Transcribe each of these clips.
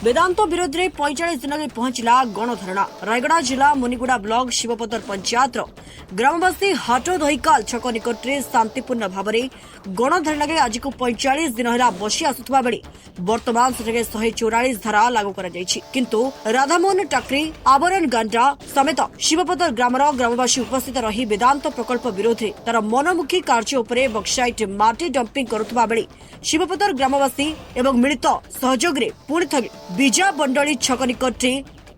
वेदांत विरोध में 45 दिन में पहुंचला गणधारणा। रायगड़ा जिला मुनिगुड़ा ब्लॉक शिवपतर पंचायत ग्रामवासी हाटो दहिकाल छक निकट में शांतिपूर्ण भाव में गणधारणा आज को 45 दिन है बसी आसुवा बेले बर्तमान से 144 धारा लागू किंतु राधामोहन टाकरी आवरण गांडा समेत शिवपतर ग्रामर ग्रामवासी उपस्थित रही वेदांत प्रकल्प विरोध में तार मनमुखी कार्य उपरे बक्साइट माटी डंपिंग करुवा बेले शिवपतर ग्रामवासी एवं मिलित सहयोग में पुणी थे बीजा बंडली छक निकट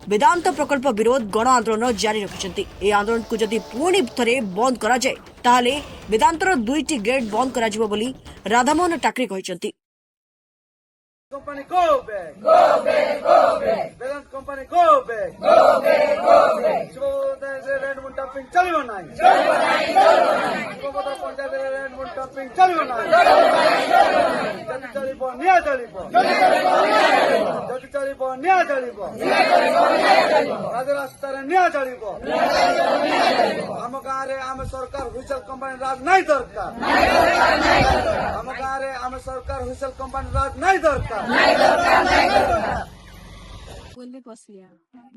वेदांत प्रकल्प विरोध गण आंदोलन जारी रखिंट। ए आंदोलन को जदि पुणी थे बंद करा जाए ताहले वेदांतर 2टी गेट बंद करा जिवो बोली राधामोहन टाकरी कहते। Company go back. Go back. Go back. Vedant company go back. Go back. Go back. So there's a red moon tapping. चलियो नहीं. चलियो नहीं. चलियो नहीं. So बता पंचायत red moon tapping. चलियो नहीं. चलियो नहीं. चलियो नहीं. जल्दी चली पो. निया चली पो. जल्दी चली पो. निया चली पो. जल्दी चली पो. निया चली पो. निया चली पो. निया चली पो. राजा रास्ता रे निया चली पो. निया चली पो. निया चली पो. हम गारे हम सरकार हुइसल कंपनी राज नहीं दरकार. नहीं दरकार. नहीं दरकार. हम गारे हम सरकार हुइसल कंपनी राज नहीं दरकार. बोले बसिया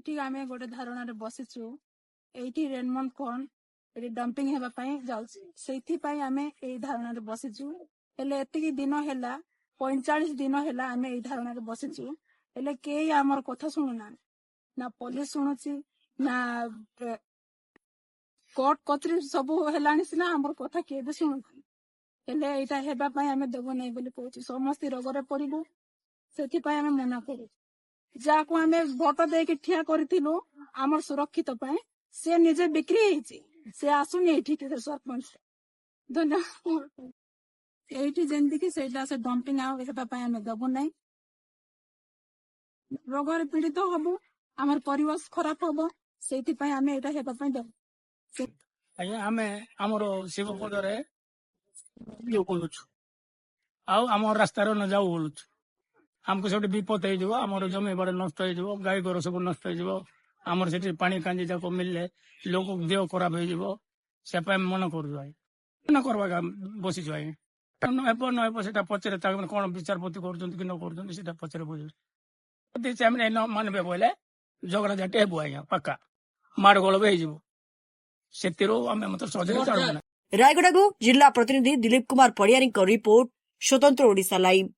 ठीक आम गोटे धारणा बसीचु ये रेनमंड कौन ये डंपिंग होगापी जाऊँ आम ये धारणा बसीचु एति दिन है 45 दिन है आम ये धारणा बसीचु हेले कई आमर कथा शुणुना ना पुलिस शुणुची ना कोर्ट कचरी सब है सीना आमर कथा किए शुणु हेले यहाँ आम देव नहीं बोली कहूँ समस्त रोग पड़ू से मना करू जहाँ को आम भोट दे ठिया करूँ आम सुरक्षित से निजे बिक्री से आसुनी सरपंच धन्यवाद ये जमीक से डंपिंग आम देवु ना रोग पीड़ित हबु आम परिवेश खराब हम से आम यहाँ देव आम आमर शिवपदर ये करूँ आम रास्तार न जाऊ बोलु आमको सब विपद हो आम जमी बड़े नष्ट हो गाई गोर सब नष्ट हो आमर से पानी कांजी जाक मिलले लोक देह खराब हो मन कर मन करवा बसीचु आज्ञा नहेब से पचर कौन विचारपति कर पचर बुझे से मानवे बोले झगड़ा झाटी हेबू आज्ञा पक्का माड़ गोल से सहज चढ़ू। रायगड़ा जिला प्रतिनिधि दिलीप कुमार पड़ियारी रिपोर्ट स्वतंत्र ओडिशा लाइव।